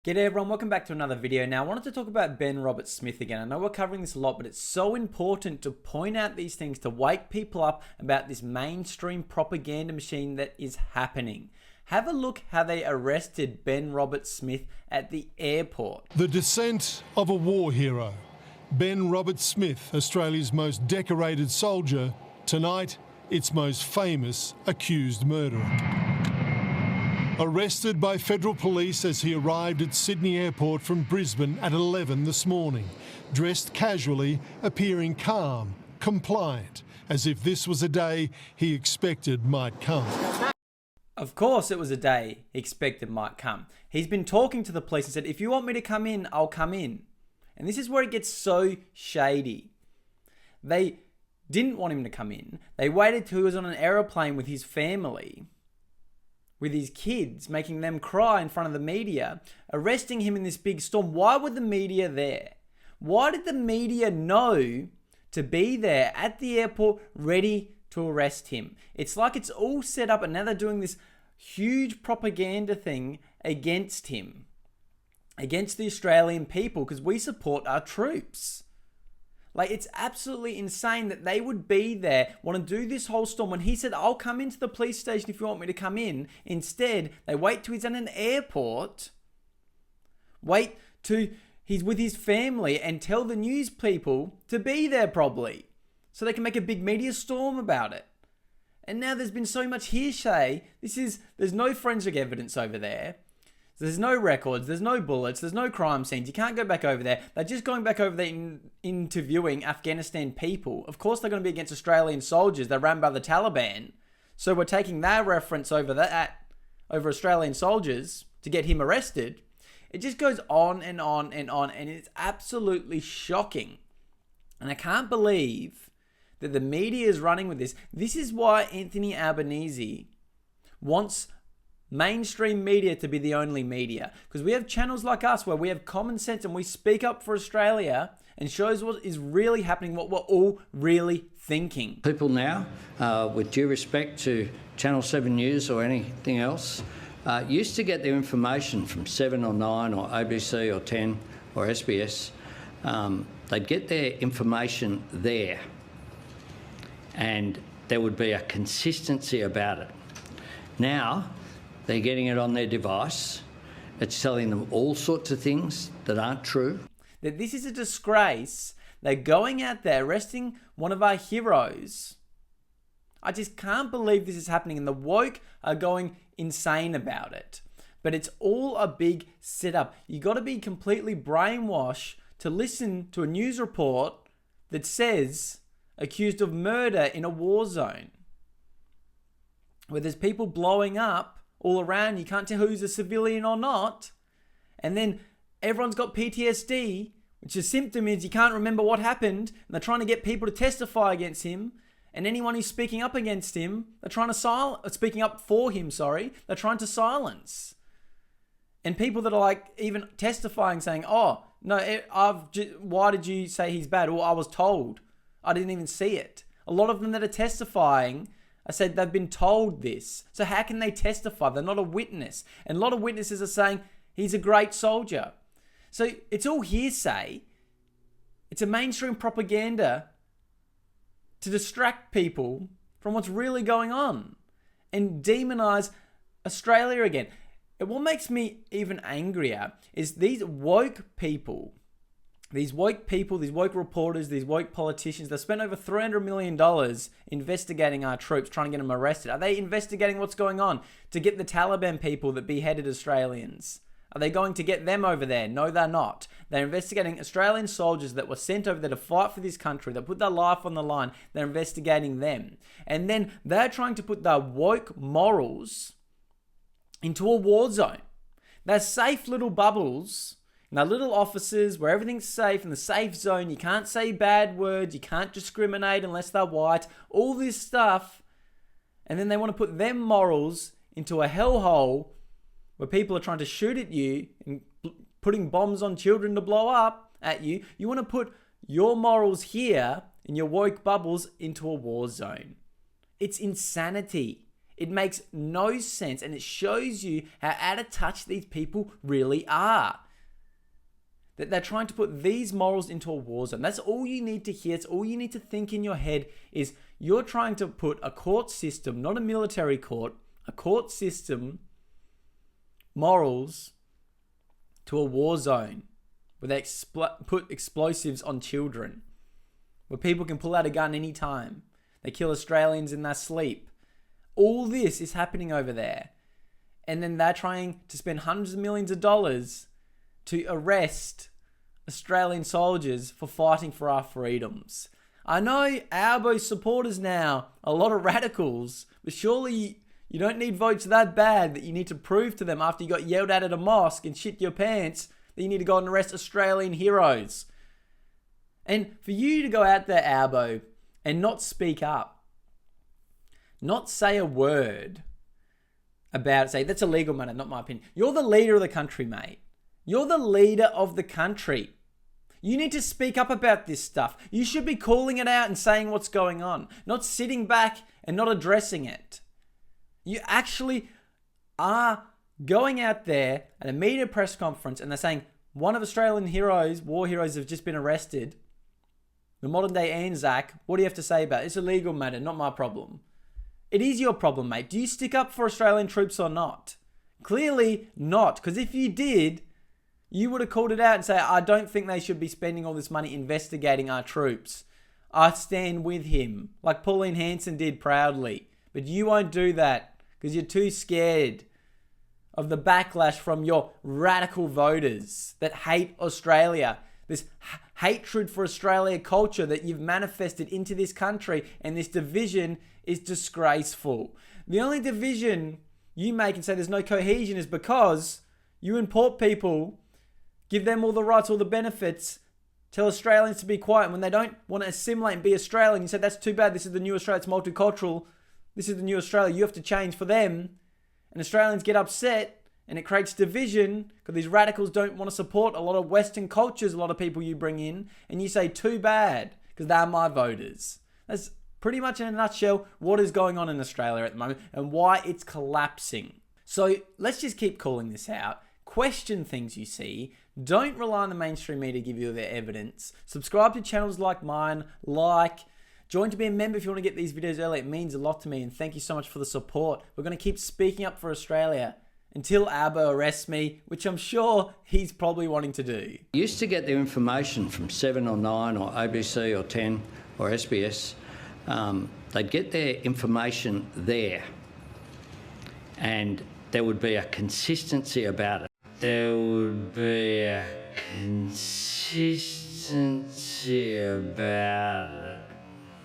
G'day everyone, welcome back to another video. Now I wanted to talk about Ben Roberts-Smith again. I know we're covering this a lot, but it's so important to point out these things to wake people up about this mainstream propaganda machine that is happening. Have a look how they arrested Ben Roberts-Smith at the airport. The descent of a war hero. Ben Roberts-Smith, Australia's most decorated soldier. Tonight, its most famous accused murderer. Arrested by federal police as he arrived at Sydney Airport from Brisbane at 11 this morning. Dressed casually, appearing calm, compliant, as if this was a day he expected might come. Of course it was a day he expected might come. He's been talking to the police and said, if you want me to come in, I'll come in. And this is where it gets so shady. They didn't want him to come in. They waited till he was on an aeroplane with his family, with his kids, making them cry in front of the media, arresting him in this big storm. Why were the media there? Why did the media know to be there at the airport ready to arrest him? It's like it's all set up and now they're doing this huge propaganda thing against him, against the Australian people, because we support our troops. Like, it's absolutely insane that they would be there, want to do this whole storm. When he said, I'll come into the police station if you want me to come in, instead, they wait till he's at an airport, wait till he's with his family and tell the news people to be there probably, so they can make a big media storm about it. And now there's been so much hearsay. There's no forensic evidence over there. There's no records, there's no bullets, there's no crime scenes. You can't go back over there. They're just going back over there interviewing Afghanistan people. Of course they're going to be against Australian soldiers. They're run by the Taliban. So we're taking that reference over Australian soldiers to get him arrested. It just goes on and on and on, and it's absolutely shocking. And I can't believe that the media is running with this. This is why Anthony Albanese wants mainstream media to be the only media, because we have channels like us where we have common sense and we speak up for Australia and shows what is really happening, what we're all really thinking. People now, with due respect to Channel 7 News or anything else, used to get their information from 7 or 9 or ABC or 10 or SBS. They'd get their information there and there would be a consistency about it. Now, they're getting it on their device. It's telling them all sorts of things that aren't true. That this is a disgrace. They're going out there arresting one of our heroes. I just can't believe this is happening, and the woke are going insane about it. But it's all a big setup. You got to be completely brainwashed to listen to a news report that says accused of murder in a war zone, where there's people blowing up all around. You can't tell who's a civilian or not. And then everyone's got PTSD, which a symptom is you can't remember what happened. And they're trying to get people to testify against him. And anyone who's speaking up against him, they're trying to speaking up for him, they're trying to silence. And people that are like even testifying saying, oh, no, why did you say he's bad? Well, I was told. I didn't even see it. A lot of them that are testifying, I said they've been told this. So how can they testify? They're not a witness. And a lot of witnesses are saying he's a great soldier. So it's all hearsay. It's a mainstream propaganda to distract people from what's really going on and demonize Australia again. And what makes me even angrier is these woke reporters, these woke politicians, they spent over $300 million investigating our troops, trying to get them arrested. Are they investigating what's going on to get the Taliban people that beheaded Australians? Are they going to get them over there? No, they're not. They're investigating Australian soldiers that were sent over there to fight for this country, that put their life on the line. They're investigating them. And then they're trying to put their woke morals into a war zone. They're safe little bubbles, in their little offices where everything's safe, in the safe zone. You can't say bad words. You can't discriminate unless they're white. All this stuff. And then they want to put them morals into a hellhole where people are trying to shoot at you and putting bombs on children to blow up at you. You want to put your morals here in your woke bubbles into a war zone. It's insanity. It makes no sense, and it shows you how out of touch these people really are. That they're trying to put these morals into a war zone. That's all you need to hear. It's all you need to think in your head is you're trying to put a court system, not a military court, a court system, morals, to a war zone where they put explosives on children, where people can pull out a gun anytime. They kill Australians in their sleep. All this is happening over there. And then they're trying to spend hundreds of millions of dollars to arrest Australian soldiers for fighting for our freedoms. I know Albo supporters now, a lot of radicals, but surely you don't need votes that bad that you need to prove to them after you got yelled at a mosque and shit your pants that you need to go and arrest Australian heroes. And for you to go out there, Albo, and not speak up, not say a word about it, say, that's a legal matter, not my opinion. You're the leader of the country, mate. You're the leader of the country. You need to speak up about this stuff. You should be calling it out and saying what's going on, not sitting back and not addressing it. You actually are going out there at a media press conference and they're saying one of Australian heroes, war heroes, have just been arrested. The modern day Anzac, what do you have to say about it? It's a legal matter, not my problem. It is your problem, mate. Do you stick up for Australian troops or not? Clearly not, because if you did, you would have called it out and say, I don't think they should be spending all this money investigating our troops. I stand with him, like Pauline Hanson did proudly. But you won't do that because you're too scared of the backlash from your radical voters that hate Australia. This hatred for Australia culture that you've manifested into this country, and this division is disgraceful. The only division you make and say there's no cohesion is because you import people, give them all the rights, all the benefits, tell Australians to be quiet. And when they don't want to assimilate and be Australian, you say, that's too bad. This is the new Australia. It's multicultural. This is the new Australia. You have to change for them. And Australians get upset and it creates division because these radicals don't want to support a lot of Western cultures, a lot of people you bring in. And you say, too bad, because they're my voters. That's pretty much in a nutshell what is going on in Australia at the moment and why it's collapsing. So let's just keep calling this out. Question things you see. Don't rely on the mainstream media to give you their evidence. Subscribe to channels like mine. Join to be a member if you want to get these videos early. It means a lot to me, and thank you so much for the support. We're going to keep speaking up for Australia until Albo arrests me, which I'm sure he's probably wanting to do. Used to get their information from 7 or 9 or ABC or 10 or SBS. They'd get their information there, and there would be a consistency about it. There would be a consistency about it.